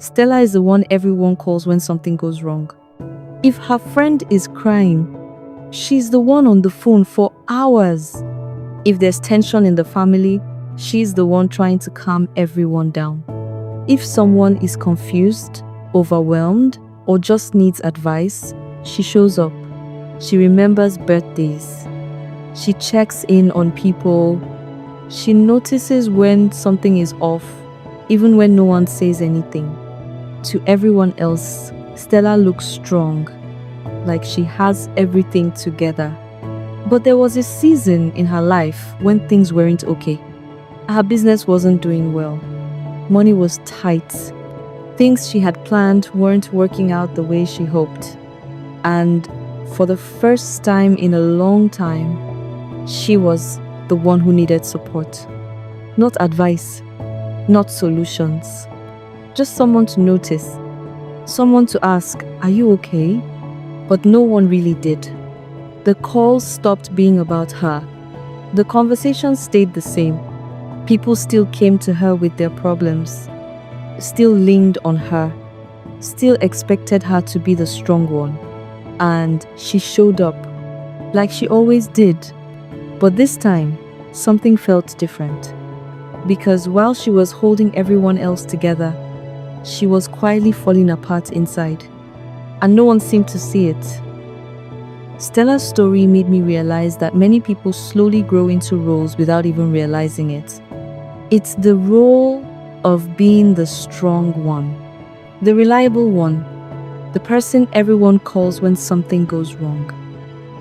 Stella is the one everyone calls when something goes wrong. If her friend is crying, she's the one on the phone for hours. If there's tension in the family, she's the one trying to calm everyone down. If someone is confused, overwhelmed, or just needs advice, she shows up. She remembers birthdays. She checks in on people. She notices when something is off, even when no one says anything. To everyone else, Stella looks strong, like she has everything together. But there was a season in her life when things weren't okay. Her business wasn't doing well. Money was tight. Things she had planned weren't working out the way she hoped. And for the first time in a long time, she was the one who needed support. Not advice, not solutions. Just someone to notice. Someone to ask, "Are you okay?" But no one really did. The calls stopped being about her. The conversations stayed the same. People still came to her with their problems, still leaned on her, still expected her to be the strong one. And she showed up, like she always did. But this time, something felt different. Because while she was holding everyone else together, she was quietly falling apart inside. And no one seemed to see it. Stella's story made me realize that many people slowly grow into roles without even realizing it. It's the role of being the strong one, the reliable one, the person everyone calls when something goes wrong,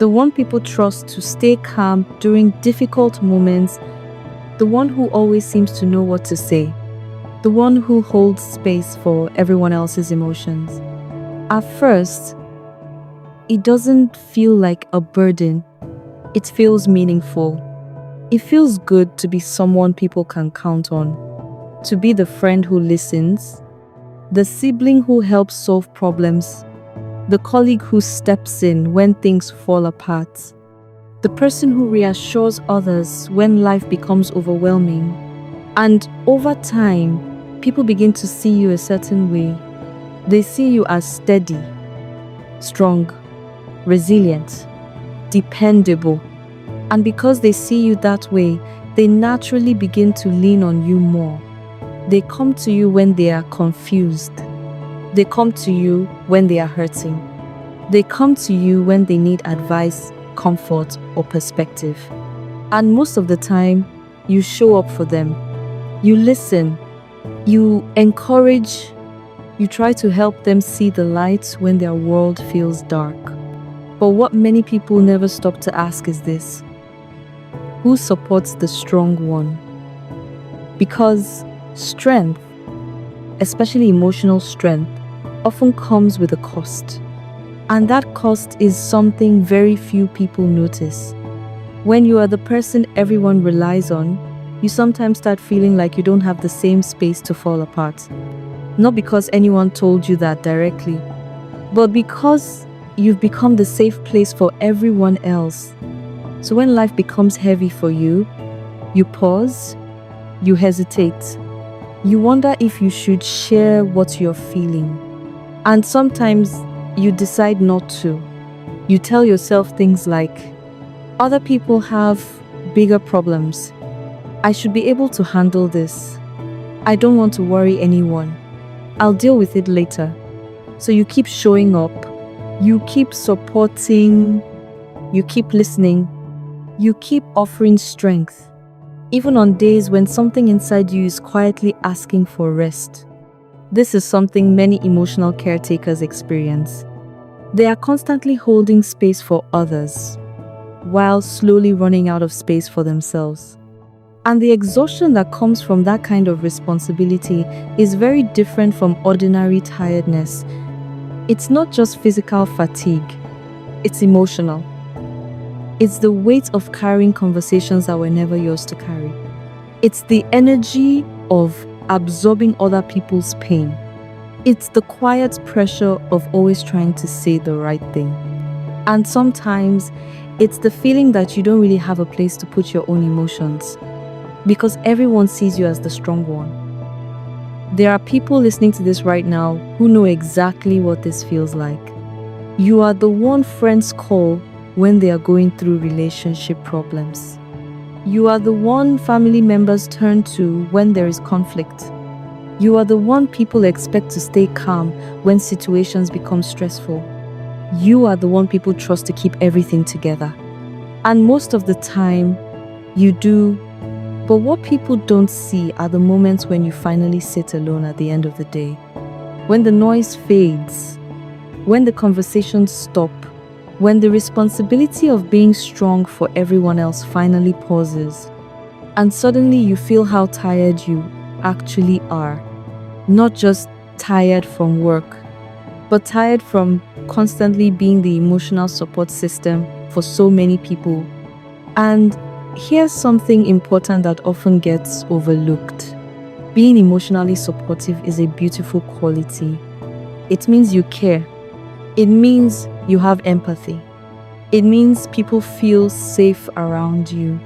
the one people trust to stay calm during difficult moments, the one who always seems to know what to say, the one who holds space for everyone else's emotions. At first, it doesn't feel like a burden. It feels meaningful. It feels good to be someone people can count on, to be the friend who listens, the sibling who helps solve problems, the colleague who steps in when things fall apart, the person who reassures others when life becomes overwhelming. And over time, people begin to see you a certain way. They see you as steady, strong, resilient, dependable. And because they see you that way, they naturally begin to lean on you more. They come to you when they are confused. They come to you when they are hurting. They come to you when they need advice, comfort, or perspective. And most of the time, you show up for them. You listen. You encourage. You try to help them see the light when their world feels dark. But what many people never stop to ask is this: who supports the strong one? Because strength, especially emotional strength, often comes with a cost. And that cost is something very few people notice. When you are the person everyone relies on, you sometimes start feeling like you don't have the same space to fall apart. Not because anyone told you that directly, but because you've become the safe place for everyone else. So when life becomes heavy for you, you pause, you hesitate. You wonder if you should share what you're feeling. And sometimes you decide not to. You tell yourself things like, other people have bigger problems. I should be able to handle this. I don't want to worry anyone. I'll deal with it later. So you keep showing up. You keep supporting. You keep listening. You keep offering strength, even on days when something inside you is quietly asking for rest. This is something many emotional caretakers experience. They are constantly holding space for others, while slowly running out of space for themselves. And the exhaustion that comes from that kind of responsibility is very different from ordinary tiredness. It's not just physical fatigue, it's emotional. It's the weight of carrying conversations that were never yours to carry. It's the energy of absorbing other people's pain. It's the quiet pressure of always trying to say the right thing. And sometimes it's the feeling that you don't really have a place to put your own emotions, because everyone sees you as the strong one. There are people listening to this right now who know exactly what this feels like. You are the one friends call when they are going through relationship problems. You are the one family members turn to when there is conflict. You are the one people expect to stay calm when situations become stressful. You are the one people trust to keep everything together. And most of the time, you do. But what people don't see are the moments when you finally sit alone at the end of the day. When the noise fades, when the conversations stop, when the responsibility of being strong for everyone else finally pauses, and suddenly you feel how tired you actually are. Not just tired from work, but tired from constantly being the emotional support system for so many people. And here's something important that often gets overlooked. Being emotionally supportive is a beautiful quality. It means you care. It means you have empathy. It means people feel safe around you.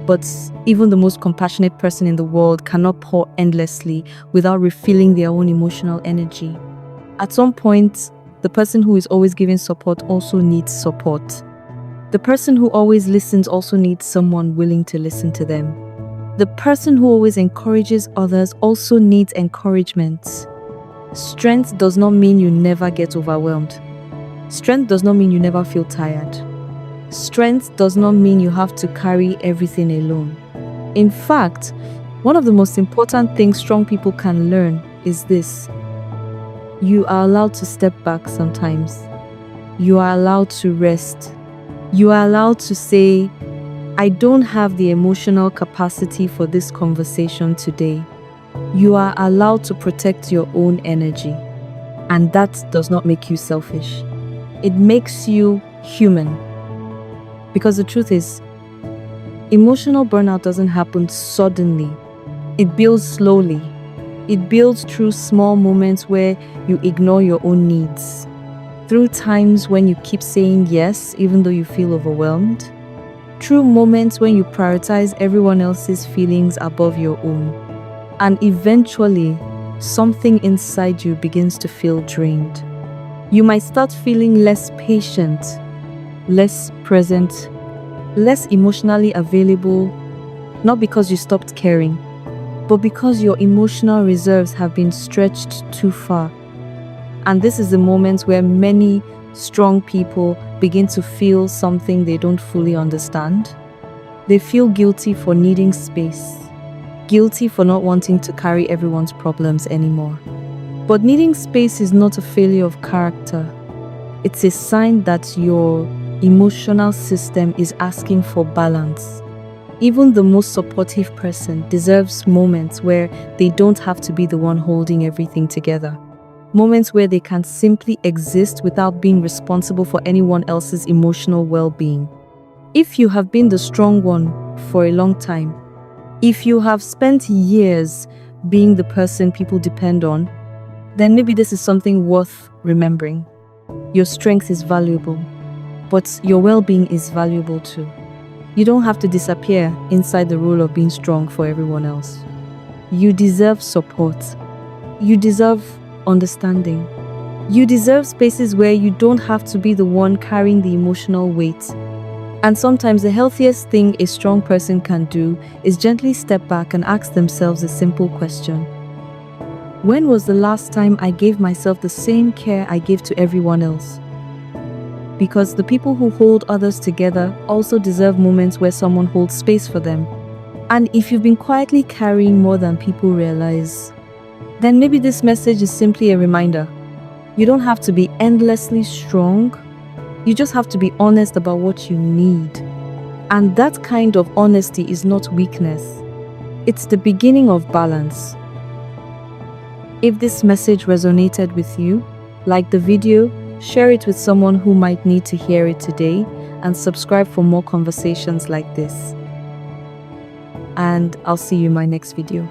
But even the most compassionate person in the world cannot pour endlessly without refilling their own emotional energy. At some point, the person who is always giving support also needs support. The person who always listens also needs someone willing to listen to them. The person who always encourages others also needs encouragement. Strength does not mean you never get overwhelmed. Strength does not mean you never feel tired. Strength does not mean you have to carry everything alone. In fact, one of the most important things strong people can learn is this. You are allowed to step back sometimes. You are allowed to rest. You are allowed to say, I don't have the emotional capacity for this conversation today. You are allowed to protect your own energy. And that does not make you selfish. It makes you human. Because the truth is, emotional burnout doesn't happen suddenly. It builds slowly. It builds through small moments where you ignore your own needs. Through times when you keep saying yes, even though you feel overwhelmed. Through moments when you prioritize everyone else's feelings above your own. And eventually, something inside you begins to feel drained. You might start feeling less patient, less present, less emotionally available, not because you stopped caring, but because your emotional reserves have been stretched too far. And this is the moment where many strong people begin to feel something they don't fully understand. They feel guilty for needing space, guilty for not wanting to carry everyone's problems anymore. But needing space is not a failure of character. It's a sign that your emotional system is asking for balance. Even the most supportive person deserves moments where they don't have to be the one holding everything together. Moments where they can simply exist without being responsible for anyone else's emotional well-being. If you have been the strong one for a long time, if you have spent years being the person people depend on, then maybe this is something worth remembering. Your strength is valuable, but your well-being is valuable too. You don't have to disappear inside the role of being strong for everyone else. You deserve support. You deserve understanding. You deserve spaces where you don't have to be the one carrying the emotional weight. And sometimes the healthiest thing a strong person can do is gently step back and ask themselves a simple question. When was the last time I gave myself the same care I give to everyone else? Because the people who hold others together also deserve moments where someone holds space for them. And if you've been quietly carrying more than people realize, then maybe this message is simply a reminder. You don't have to be endlessly strong. You just have to be honest about what you need. And that kind of honesty is not weakness. It's the beginning of balance. If this message resonated with you, like the video, share it with someone who might need to hear it today, and subscribe for more conversations like this. And I'll see you in my next video.